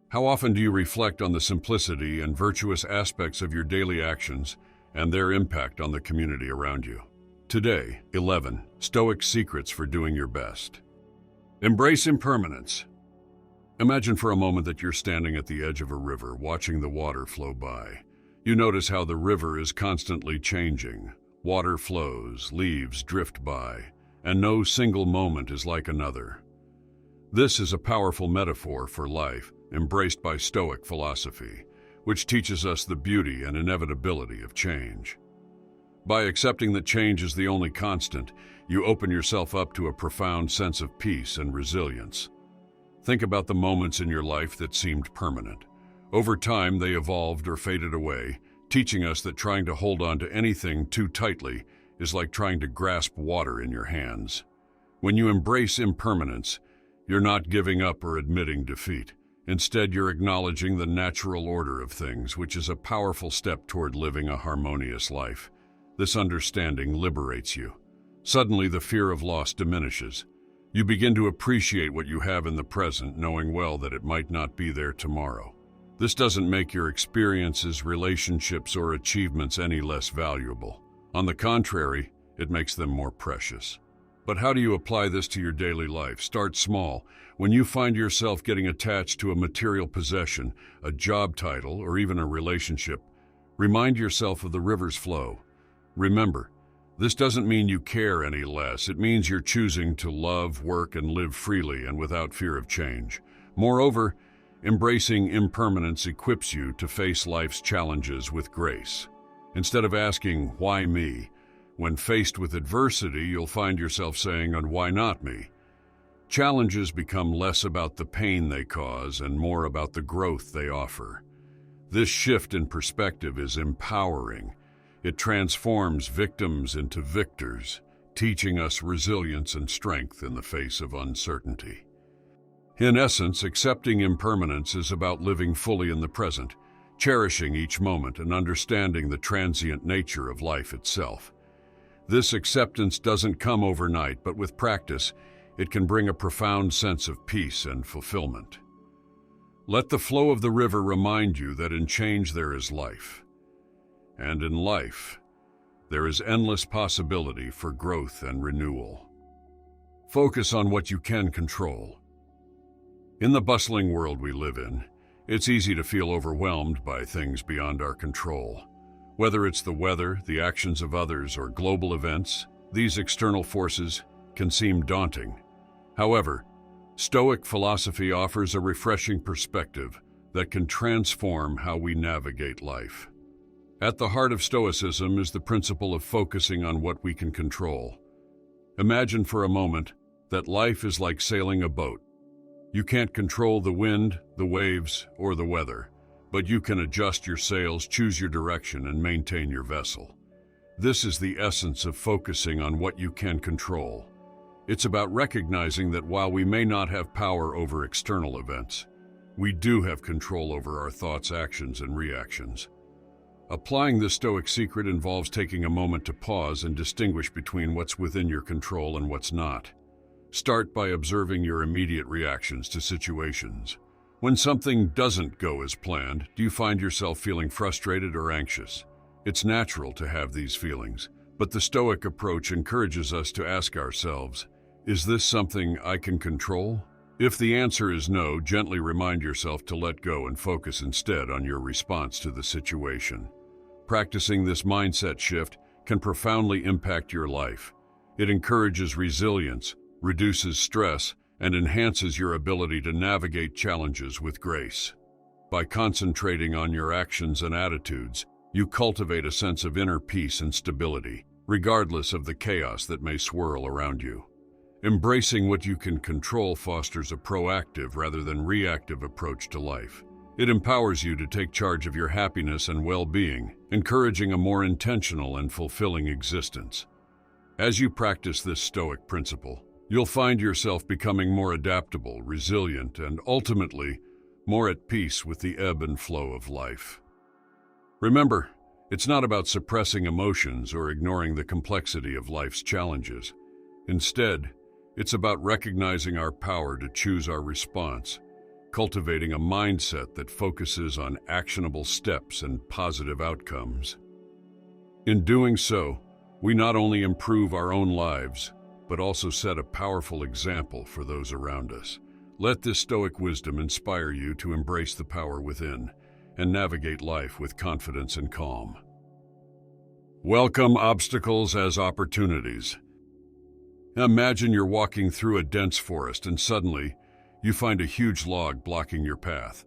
How often do you reflect on the simplicity and virtuous aspects of your daily actions and their impact on the community around you? Today, 11 Stoic Secrets for Doing Your Best. Embrace impermanence. Imagine for a moment that you're standing at the edge of a river, watching the water flow by. You notice how the river is constantly changing. Water flows, leaves drift by, and no single moment is like another. This is a powerful metaphor for life, embraced by Stoic philosophy, which teaches us the beauty and inevitability of change. By accepting that change is the only constant, you open yourself up to a profound sense of peace and resilience. Think about the moments in your life that seemed permanent. Over time, they evolved or faded away, teaching us that trying to hold on to anything too tightly is like trying to grasp water in your hands. When you embrace impermanence, you're not giving up or admitting defeat. Instead, you're acknowledging the natural order of things, which is a powerful step toward living a harmonious life. This understanding liberates you. Suddenly, the fear of loss diminishes. You begin to appreciate what you have in the present, knowing well that it might not be there tomorrow. This doesn't make your experiences, relationships, or achievements any less valuable. On the contrary, it makes them more precious. But how do you apply this to your daily life? Start small. When you find yourself getting attached to a material possession, a job title, or even a relationship, remind yourself of the river's flow. Remember, this doesn't mean you care any less. It means you're choosing to love, work, and live freely and without fear of change. Moreover, embracing impermanence equips you to face life's challenges with grace. Instead of asking, "Why me?" when faced with adversity, you'll find yourself saying, "And why not me?" Challenges become less about the pain they cause and more about the growth they offer. This shift in perspective is empowering. It transforms victims into victors, teaching us resilience and strength in the face of uncertainty. In essence, accepting impermanence is about living fully in the present, cherishing each moment and understanding the transient nature of life itself. This acceptance doesn't come overnight, but with practice, it can bring a profound sense of peace and fulfillment. Let the flow of the river remind you that in change there is life. And in life, there is endless possibility for growth and renewal. Focus on what you can control. In the bustling world we live in, it's easy to feel overwhelmed by things beyond our control. Whether it's the weather, the actions of others, or global events, these external forces can seem daunting. However, Stoic philosophy offers a refreshing perspective that can transform how we navigate life. At the heart of Stoicism is the principle of focusing on what we can control. Imagine for a moment that life is like sailing a boat. You can't control the wind, the waves, or the weather, but you can adjust your sails, choose your direction, and maintain your vessel. This is the essence of focusing on what you can control. It's about recognizing that while we may not have power over external events, we do have control over our thoughts, actions, and reactions. Applying this Stoic secret involves taking a moment to pause and distinguish between what's within your control and what's not. Start by observing your immediate reactions to situations. When something doesn't go as planned, do you find yourself feeling frustrated or anxious? It's natural to have these feelings, but the Stoic approach encourages us to ask ourselves, is this something I can control? If the answer is no, gently remind yourself to let go and focus instead on your response to the situation. Practicing this mindset shift can profoundly impact your life. It encourages resilience, reduces stress, and enhances your ability to navigate challenges with grace. By concentrating on your actions and attitudes, you cultivate a sense of inner peace and stability, regardless of the chaos that may swirl around you. Embracing what you can control fosters a proactive rather than reactive approach to life. It empowers you to take charge of your happiness and well-being, encouraging a more intentional and fulfilling existence. As you practice this Stoic principle, you'll find yourself becoming more adaptable, resilient, and ultimately, more at peace with the ebb and flow of life. Remember, it's not about suppressing emotions or ignoring the complexity of life's challenges. Instead, it's about recognizing our power to choose our response. cultivating a mindset that focuses on actionable steps and positive outcomes. In doing so, we not only improve our own lives, but also set a powerful example for those around us. Let this Stoic wisdom inspire you to embrace the power within and navigate life with confidence and calm. Welcome obstacles as opportunities. Imagine you're walking through a dense forest and suddenly you find a huge log blocking your path.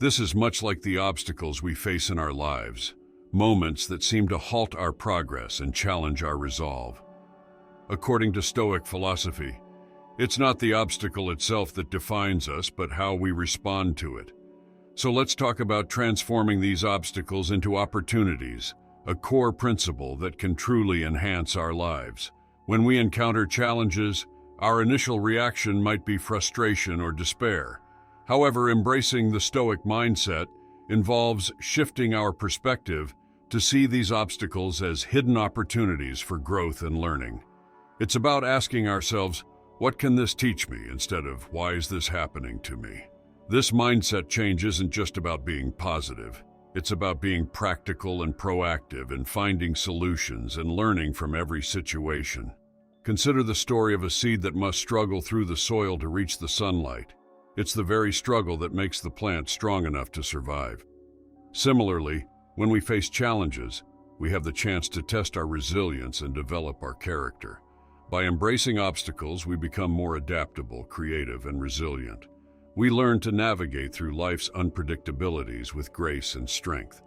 This is much like the obstacles we face in our lives, moments that seem to halt our progress and challenge our resolve. According to Stoic philosophy, it's not the obstacle itself that defines us, but how we respond to it. So let's talk about transforming these obstacles into opportunities, a core principle that can truly enhance our lives. When we encounter challenges, our initial reaction might be frustration or despair. However, embracing the Stoic mindset involves shifting our perspective to see these obstacles as hidden opportunities for growth and learning. It's about asking ourselves, what can this teach me, instead of why is this happening to me? This mindset change isn't just about being positive. It's about being practical and proactive in finding solutions and learning from every situation. Consider the story of a seed that must struggle through the soil to reach the sunlight. It's the very struggle that makes the plant strong enough to survive. Similarly, when we face challenges, we have the chance to test our resilience and develop our character. By embracing obstacles, we become more adaptable, creative, and resilient. We learn to navigate through life's unpredictabilities with grace and strength.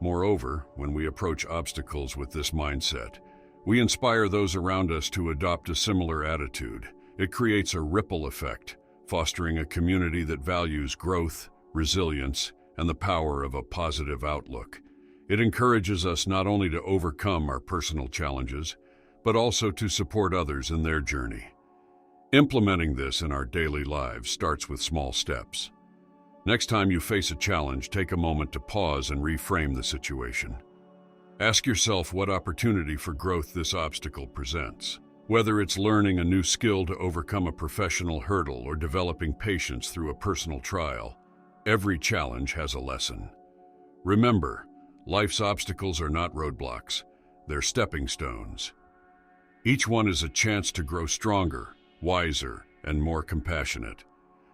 Moreover, when we approach obstacles with this mindset, we inspire those around us to adopt a similar attitude. It creates a ripple effect, fostering a community that values growth, resilience, and the power of a positive outlook. It encourages us not only to overcome our personal challenges, but also to support others in their journey. Implementing this in our daily lives starts with small steps. Next time you face a challenge, take a moment to pause and reframe the situation. Ask yourself what opportunity for growth this obstacle presents. Whether it's learning a new skill to overcome a professional hurdle or developing patience through a personal trial, every challenge has a lesson. Remember, life's obstacles are not roadblocks, they're stepping stones. Each one is a chance to grow stronger, wiser, and more compassionate.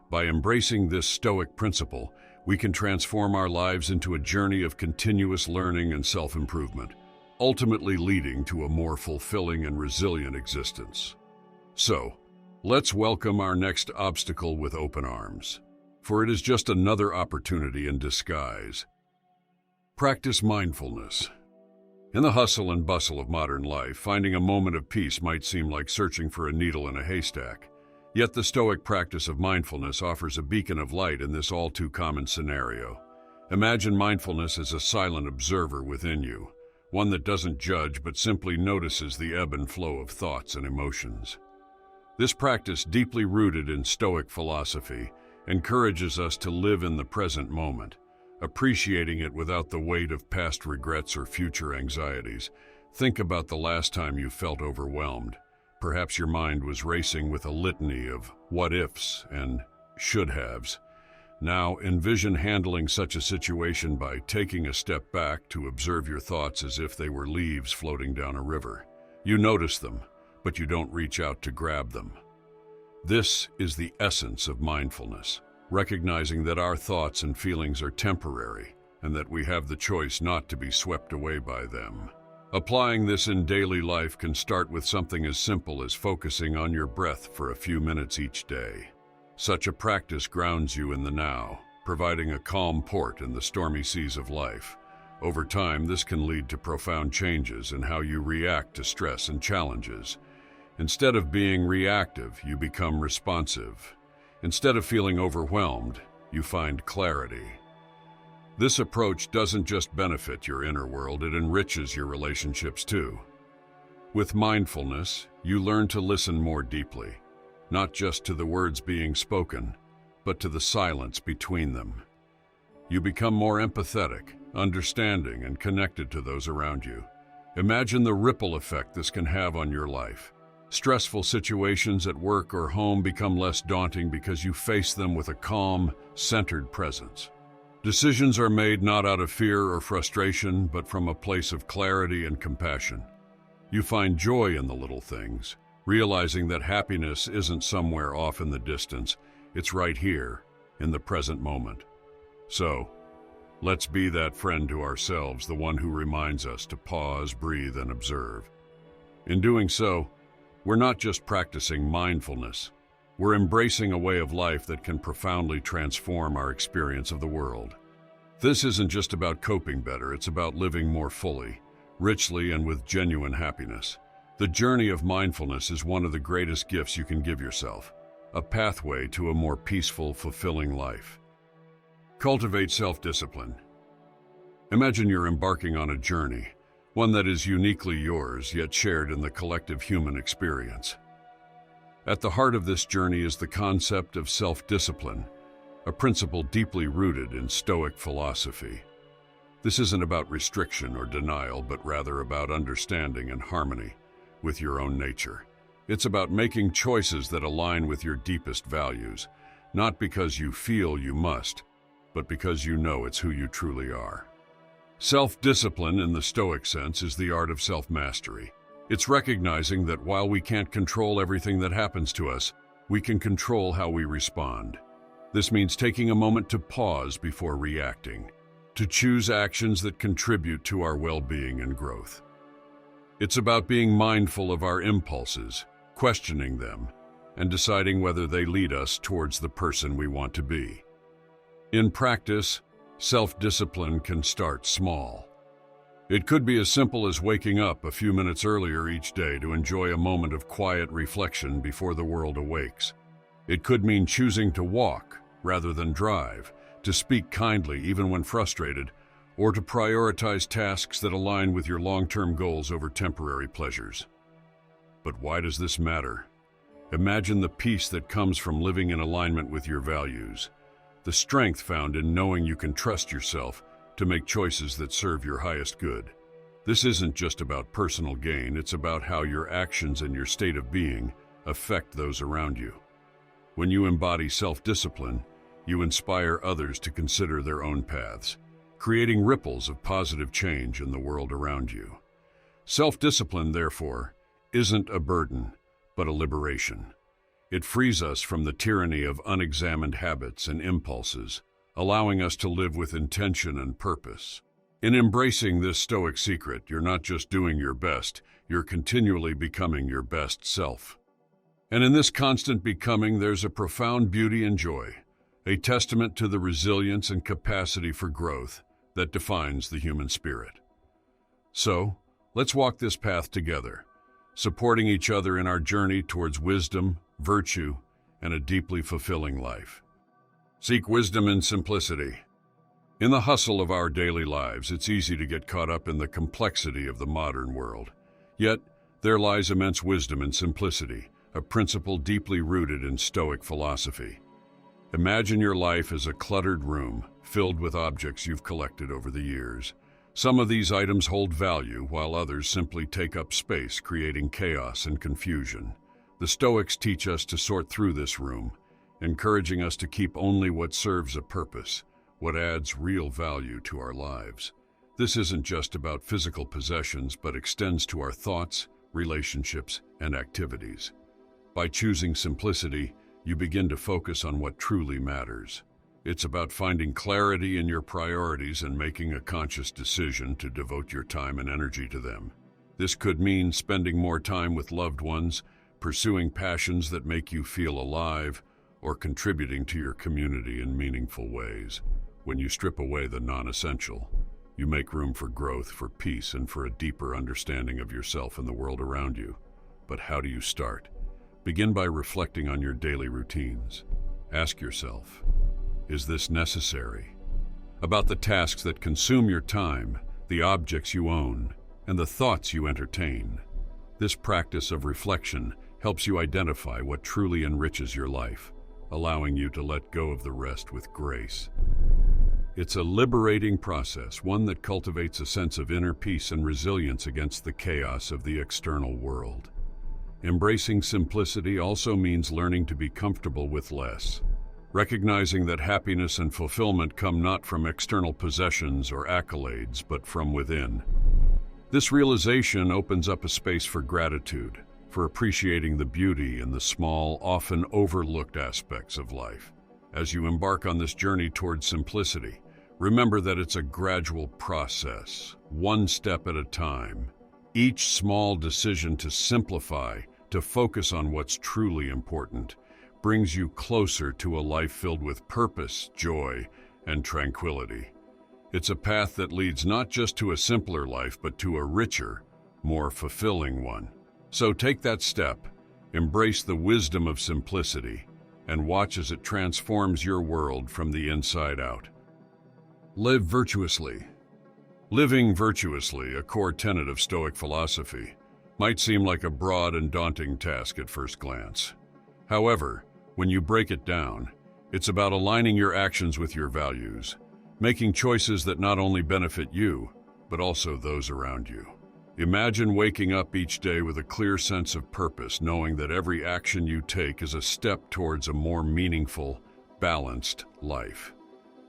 By embracing this Stoic principle, we can transform our lives into a journey of continuous learning and self-improvement, ultimately leading to a more fulfilling and resilient existence. So, let's welcome our next obstacle with open arms, for it is just another opportunity in disguise. Practice mindfulness. In the hustle and bustle of modern life, finding a moment of peace might seem like searching for a needle in a haystack. Yet the Stoic practice of mindfulness offers a beacon of light in this all-too-common scenario. Imagine mindfulness as a silent observer within you, one that doesn't judge but simply notices the ebb and flow of thoughts and emotions. This practice, deeply rooted in Stoic philosophy, encourages us to live in the present moment, appreciating it without the weight of past regrets or future anxieties. Think about the last time you felt overwhelmed. Perhaps your mind was racing with a litany of what-ifs and should-haves. Now, envision handling such a situation by taking a step back to observe your thoughts as if they were leaves floating down a river. You notice them, but you don't reach out to grab them. This is the essence of mindfulness. Recognizing that our thoughts and feelings are temporary and that we have the choice not to be swept away by them. Applying this in daily life can start with something as simple as focusing on your breath for a few minutes each day. Such a practice grounds you in the now, providing a calm port in the stormy seas of life. Over time, this can lead to profound changes in how you react to stress and challenges. Instead of being reactive, you become responsive. Instead of feeling overwhelmed, you find clarity. This approach doesn't just benefit your inner world, it enriches your relationships too. With mindfulness, you learn to listen more deeply, not just to the words being spoken, but to the silence between them. You become more empathetic, understanding, and connected to those around you. Imagine the ripple effect this can have on your life. Stressful situations at work or home become less daunting because you face them with a calm, centered presence. Decisions are made not out of fear or frustration, but from a place of clarity and compassion. You find joy in the little things, realizing that happiness isn't somewhere off in the distance, it's right here, in the present moment. So, let's be that friend to ourselves, the one who reminds us to pause, breathe, and observe. In doing so, we're not just practicing mindfulness, we're embracing a way of life that can profoundly transform our experience of the world. This isn't just about coping better, it's about living more fully, richly, and with genuine happiness. The journey of mindfulness is one of the greatest gifts you can give yourself, a pathway to a more peaceful, fulfilling life. Cultivate self-discipline. Imagine you're embarking on a journey, one that is uniquely yours, yet shared in the collective human experience. At the heart of this journey is the concept of self-discipline, a principle deeply rooted in Stoic philosophy. This isn't about restriction or denial, but rather about understanding and harmony with your own nature. It's about making choices that align with your deepest values, not because you feel you must, but because you know it's who you truly are. Self-discipline, in the Stoic sense, is the art of self-mastery. It's recognizing that while we can't control everything that happens to us, we can control how we respond. This means taking a moment to pause before reacting, to choose actions that contribute to our well-being and growth. It's about being mindful of our impulses, questioning them, and deciding whether they lead us towards the person we want to be. In practice, self-discipline can start small. It could be as simple as waking up a few minutes earlier each day to enjoy a moment of quiet reflection before the world awakes. It could mean choosing to walk rather than drive, to speak kindly even when frustrated, or to prioritize tasks that align with your long-term goals over temporary pleasures. But why does this matter? Imagine the peace that comes from living in alignment with your values, the strength found in knowing you can trust yourself to make choices that serve your highest good. This isn't just about personal gain, it's about how your actions and your state of being affect those around you. When you embody self-discipline, you inspire others to consider their own paths, creating ripples of positive change in the world around you. Self-discipline, therefore, isn't a burden, but a liberation. It frees us from the tyranny of unexamined habits and impulses, allowing us to live with intention and purpose. In embracing this Stoic secret, you're not just doing your best, you're continually becoming your best self. And in this constant becoming, there's a profound beauty and joy, a testament to the resilience and capacity for growth that defines the human spirit. So, let's walk this path together, supporting each other in our journey towards wisdom, virtue, and a deeply fulfilling life. Seek wisdom in simplicity. In the hustle of our daily lives, it's easy to get caught up in the complexity of the modern world. Yet, there lies immense wisdom in simplicity, a principle deeply rooted in Stoic philosophy. Imagine your life as a cluttered room filled with objects you've collected over the years. Some of these items hold value, while others simply take up space, creating chaos and confusion. The Stoics teach us to sort through this room, encouraging us to keep only what serves a purpose, what adds real value to our lives. This isn't just about physical possessions, but extends to our thoughts, relationships, and activities. By choosing simplicity, you begin to focus on what truly matters. It's about finding clarity in your priorities and making a conscious decision to devote your time and energy to them. This could mean spending more time with loved ones, pursuing passions that make you feel alive, or contributing to your community in meaningful ways. When you strip away the non-essential, you make room for growth, for peace, and for a deeper understanding of yourself and the world around you. But how do you start? Begin by reflecting on your daily routines. Ask yourself, is this necessary? About the tasks that consume your time, the objects you own, and the thoughts you entertain. This practice of reflection helps you identify what truly enriches your life, allowing you to let go of the rest with grace. It's a liberating process, one that cultivates a sense of inner peace and resilience against the chaos of the external world. Embracing simplicity also means learning to be comfortable with less, recognizing that happiness and fulfillment come not from external possessions or accolades, but from within. This realization opens up a space for gratitude, for appreciating the beauty in the small, often overlooked aspects of life. As you embark on this journey towards simplicity, remember that it's a gradual process, one step at a time. Each small decision to simplify, to focus on what's truly important, brings you closer to a life filled with purpose, joy, and tranquility. It's a path that leads not just to a simpler life, but to a richer, more fulfilling one. So take that step, embrace the wisdom of simplicity, and watch as it transforms your world from the inside out. Live virtuously. Living virtuously, a core tenet of Stoic philosophy, might seem like a broad and daunting task at first glance. However, when you break it down, it's about aligning your actions with your values, making choices that not only benefit you, but also those around you. Imagine waking up each day with a clear sense of purpose, knowing that every action you take is a step towards a more meaningful, balanced life.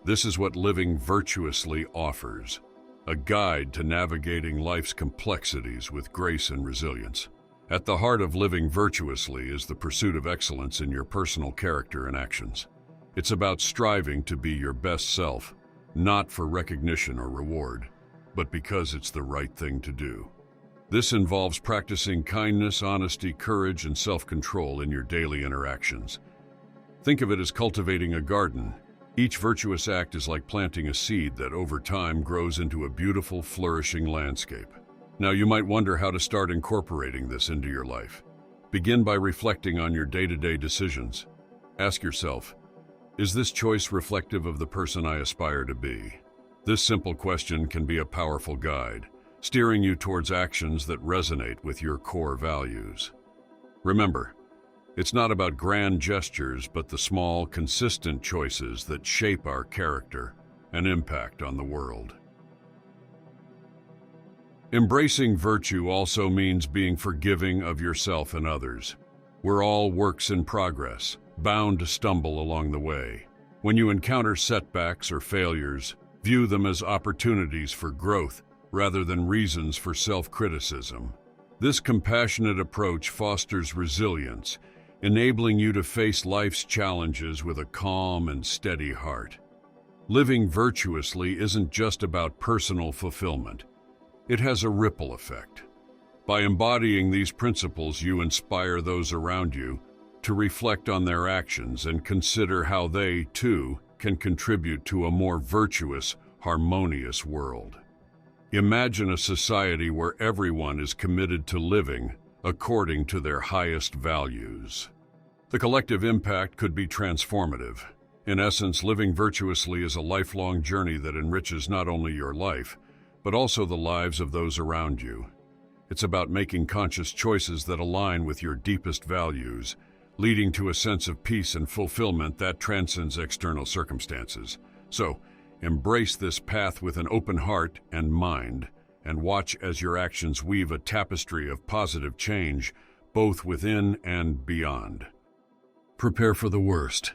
This is what living virtuously offers, a guide to navigating life's complexities with grace and resilience. At the heart of living virtuously is the pursuit of excellence in your personal character and actions. It's about striving to be your best self, not for recognition or reward, but because it's the right thing to do. This involves practicing kindness, honesty, courage, and self-control in your daily interactions. Think of it as cultivating a garden. Each virtuous act is like planting a seed that over time grows into a beautiful, flourishing landscape. Now, you might wonder how to start incorporating this into your life. Begin by reflecting on your day-to-day decisions. Ask yourself, is this choice reflective of the person I aspire to be? This simple question can be a powerful guide, steering you towards actions that resonate with your core values. Remember, it's not about grand gestures, but the small, consistent choices that shape our character and impact on the world. Embracing virtue also means being forgiving of yourself and others. We're all works in progress, bound to stumble along the way. When you encounter setbacks or failures, view them as opportunities for growth rather than reasons for self-criticism. This compassionate approach fosters resilience, enabling you to face life's challenges with a calm and steady heart. Living virtuously isn't just about personal fulfillment. It has a ripple effect. By embodying these principles, you inspire those around you to reflect on their actions and consider how they, too, can contribute to a more virtuous, harmonious world. Imagine a society where everyone is committed to living according to their highest values. The collective impact could be transformative. In essence, living virtuously is a lifelong journey that enriches not only your life, but also the lives of those around you. It's about making conscious choices that align with your deepest values, leading to a sense of peace and fulfillment that transcends external circumstances. So, embrace this path with an open heart and mind, and watch as your actions weave a tapestry of positive change, both within and beyond. Prepare for the worst.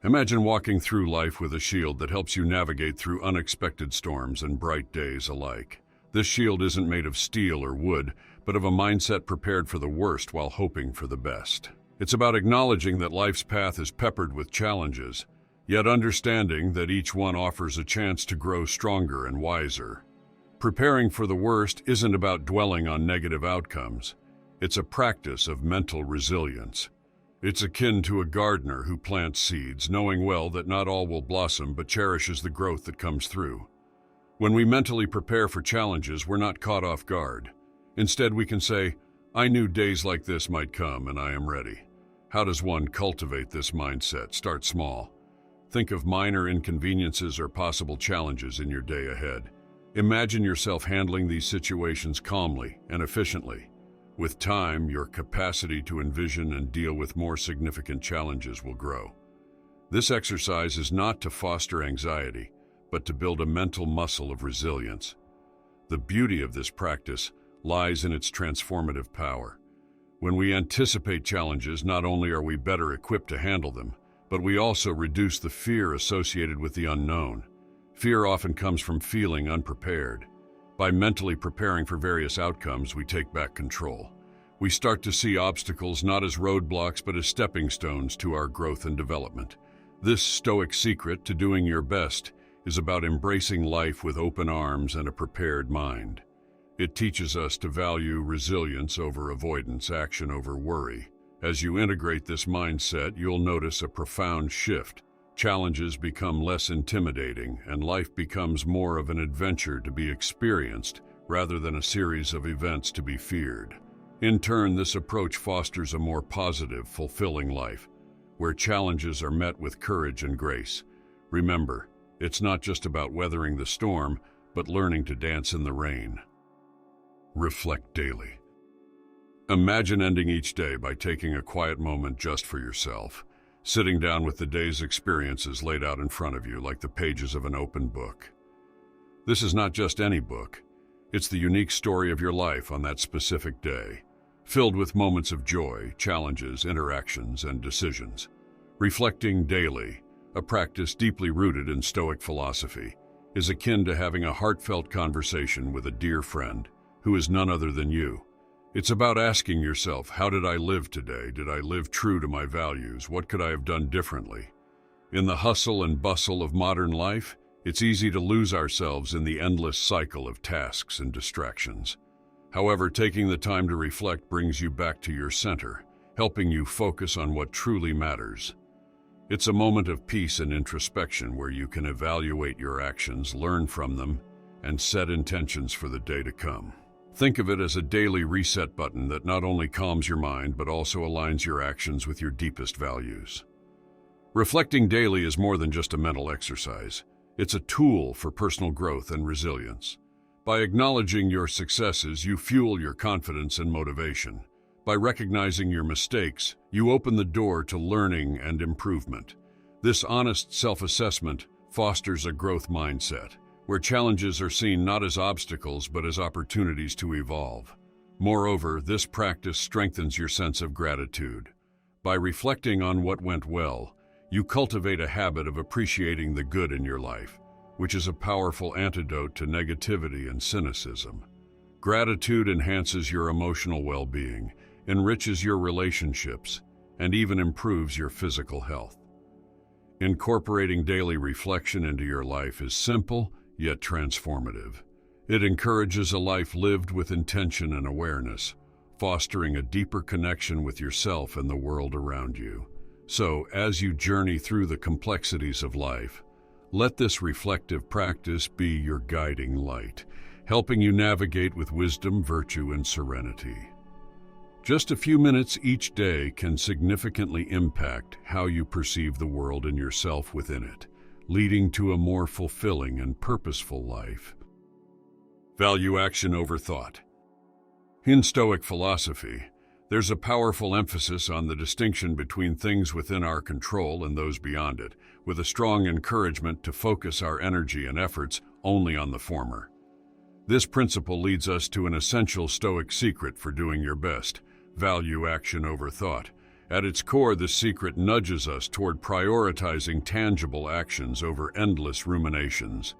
Imagine walking through life with a shield that helps you navigate through unexpected storms and bright days alike. This shield isn't made of steel or wood, but of a mindset prepared for the worst while hoping for the best. It's about acknowledging that life's path is peppered with challenges, yet understanding that each one offers a chance to grow stronger and wiser. Preparing for the worst isn't about dwelling on negative outcomes. It's a practice of mental resilience. It's akin to a gardener who plants seeds, knowing well that not all will blossom, but cherishes the growth that comes through. When we mentally prepare for challenges, we're not caught off guard. Instead, we can say, I knew days like this might come, and I am ready. How does one cultivate this mindset? Start small. Think of minor inconveniences or possible challenges in your day ahead. Imagine yourself handling these situations calmly and efficiently. With time, your capacity to envision and deal with more significant challenges will grow. This exercise is not to foster anxiety, but to build a mental muscle of resilience. The beauty of this practice lies in its transformative power. When we anticipate challenges, not only are we better equipped to handle them, but we also reduce the fear associated with the unknown. Fear often comes from feeling unprepared. By mentally preparing for various outcomes, we take back control. We start to see obstacles not as roadblocks but as stepping stones to our growth and development. This Stoic secret to doing your best is about embracing life with open arms and a prepared mind. It teaches us to value resilience over avoidance, action over worry. As you integrate this mindset, you'll notice a profound shift. Challenges become less intimidating, and life becomes more of an adventure to be experienced rather than a series of events to be feared. In turn, this approach fosters a more positive, fulfilling life, where challenges are met with courage and grace. Remember, it's not just about weathering the storm, but learning to dance in the rain. Reflect daily. Imagine ending each day by taking a quiet moment just for yourself, sitting down with the day's experiences laid out in front of you like the pages of an open book. This is not just any book. It's the unique story of your life on that specific day, filled with moments of joy, challenges, interactions, and decisions. Reflecting daily, a practice deeply rooted in Stoic philosophy, is akin to having a heartfelt conversation with a dear friend who is none other than you. It's about asking yourself, how did I live today? Did I live true to my values? What could I have done differently? In the hustle and bustle of modern life, it's easy to lose ourselves in the endless cycle of tasks and distractions. However, taking the time to reflect brings you back to your center, helping you focus on what truly matters. It's a moment of peace and introspection where you can evaluate your actions, learn from them, and set intentions for the day to come. Think of it as a daily reset button that not only calms your mind, but also aligns your actions with your deepest values. Reflecting daily is more than just a mental exercise. It's a tool for personal growth and resilience. By acknowledging your successes, you fuel your confidence and motivation. By recognizing your mistakes, you open the door to learning and improvement. This honest self-assessment fosters a growth mindset, where challenges are seen not as obstacles but as opportunities to evolve. Moreover, this practice strengthens your sense of gratitude. By reflecting on what went well, you cultivate a habit of appreciating the good in your life, which is a powerful antidote to negativity and cynicism. Gratitude enhances your emotional well-being, enriches your relationships, and even improves your physical health. Incorporating daily reflection into your life is simple, yet transformative. It encourages a life lived with intention and awareness, fostering a deeper connection with yourself and the world around you. So, as you journey through the complexities of life, let this reflective practice be your guiding light, helping you navigate with wisdom, virtue, and serenity. Just a few minutes each day can significantly impact how you perceive the world and yourself within it, leading to a more fulfilling and purposeful life. Value action over thought. In Stoic philosophy, there's a powerful emphasis on the distinction between things within our control and those beyond it, with a strong encouragement to focus our energy and efforts only on the former. This principle leads us to an essential Stoic secret for doing your best: value action over thought. At its core, this secret nudges us toward prioritizing tangible actions over endless ruminations.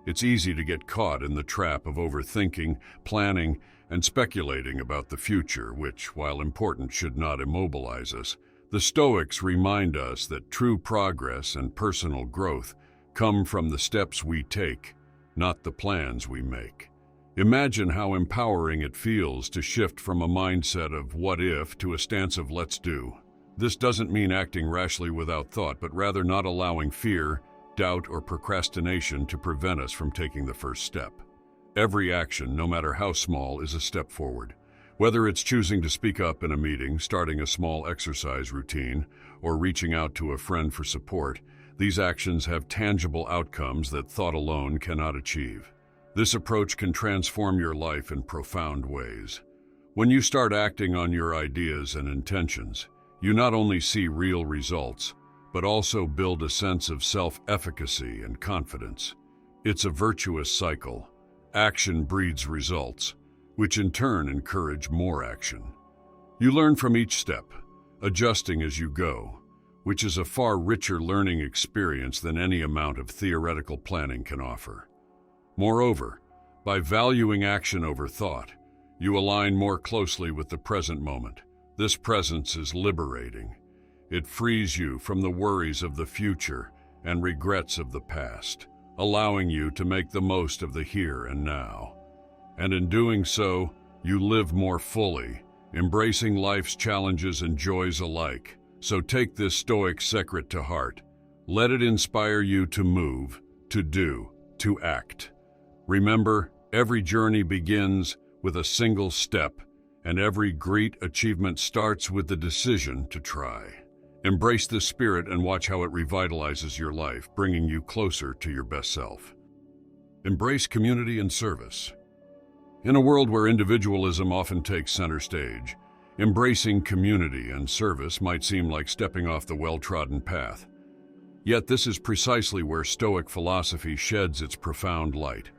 It's easy to get caught in the trap of overthinking, planning, and speculating about the future, which, while important, should not immobilize us. The Stoics remind us that true progress and personal growth come from the steps we take, not the plans we make. Imagine how empowering it feels to shift from a mindset of what if to a stance of let's do. This doesn't mean acting rashly without thought, but rather not allowing fear, doubt, or procrastination to prevent us from taking the first step. Every action, no matter how small, is a step forward. Whether it's choosing to speak up in a meeting, starting a small exercise routine, or reaching out to a friend for support, these actions have tangible outcomes that thought alone cannot achieve. This approach can transform your life in profound ways. When you start acting on your ideas and intentions, you not only see real results, but also build a sense of self-efficacy and confidence. It's a virtuous cycle. Action breeds results, which in turn encourage more action. You learn from each step, adjusting as you go, which is a far richer learning experience than any amount of theoretical planning can offer. Moreover, by valuing action over thought, you align more closely with the present moment. This presence is liberating. It frees you from the worries of the future and regrets of the past, allowing you to make the most of the here and now. And in doing so, you live more fully, embracing life's challenges and joys alike. So take this Stoic secret to heart. Let it inspire you to move, to do, to act. Remember, every journey begins with a single step, and every great achievement starts with the decision to try. Embrace this spirit and watch how it revitalizes your life, bringing you closer to your best self. Embrace community and service. In a world where individualism often takes center stage, embracing community and service might seem like stepping off the well-trodden path. Yet this is precisely where Stoic philosophy sheds its profound light,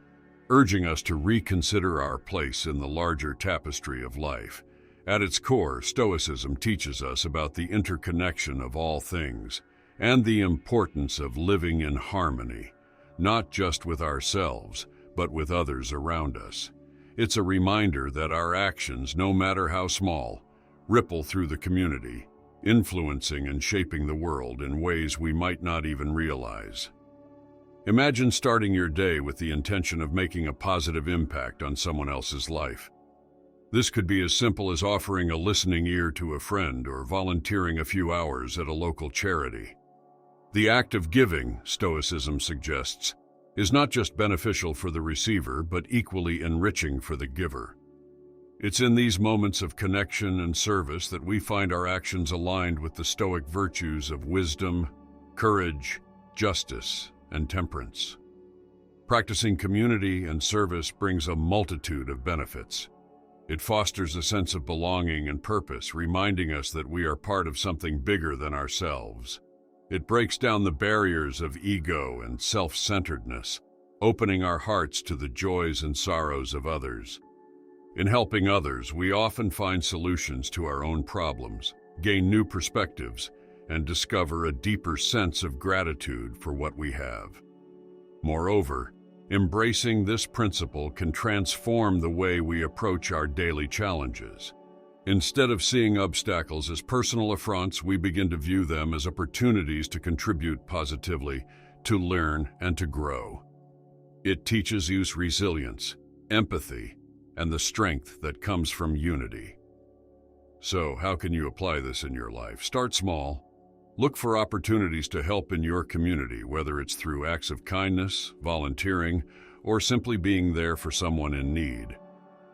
urging us to reconsider our place in the larger tapestry of life. At its core, Stoicism teaches us about the interconnection of all things and the importance of living in harmony, not just with ourselves, but with others around us. It's a reminder that our actions, no matter how small, ripple through the community, influencing and shaping the world in ways we might not even realize. Imagine starting your day with the intention of making a positive impact on someone else's life. This could be as simple as offering a listening ear to a friend or volunteering a few hours at a local charity. The act of giving, Stoicism suggests, is not just beneficial for the receiver, but equally enriching for the giver. It's in these moments of connection and service that we find our actions aligned with the Stoic virtues of wisdom, courage, justice, and temperance. Practicing community and service brings a multitude of benefits. It fosters a sense of belonging and purpose, reminding us that we are part of something bigger than ourselves. It breaks down the barriers of ego and self-centeredness, opening our hearts to the joys and sorrows of others. In helping others, we often find solutions to our own problems, gain new perspectives, and discover a deeper sense of gratitude for what we have. Moreover, embracing this principle can transform the way we approach our daily challenges. Instead of seeing obstacles as personal affronts, we begin to view them as opportunities to contribute positively, to learn, and to grow. It teaches us resilience, empathy, and the strength that comes from unity. So, how can you apply this in your life? Start small. Look for opportunities to help in your community, whether it's through acts of kindness, volunteering, or simply being there for someone in need.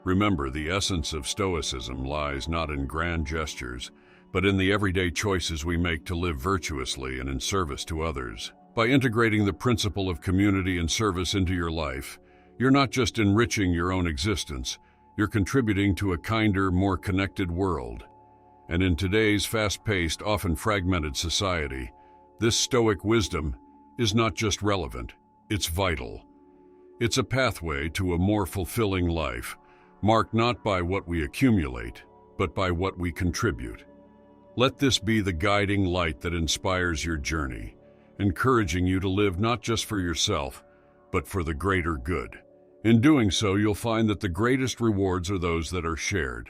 Remember, the essence of Stoicism lies not in grand gestures, but in the everyday choices we make to live virtuously and in service to others. By integrating the principle of community and service into your life, you're not just enriching your own existence, you're contributing to a kinder, more connected world. And in today's fast-paced, often fragmented society, this Stoic wisdom is not just relevant, it's vital. It's a pathway to a more fulfilling life, marked not by what we accumulate, but by what we contribute. Let this be the guiding light that inspires your journey, encouraging you to live not just for yourself, but for the greater good. In doing so, you'll find that the greatest rewards are those that are shared.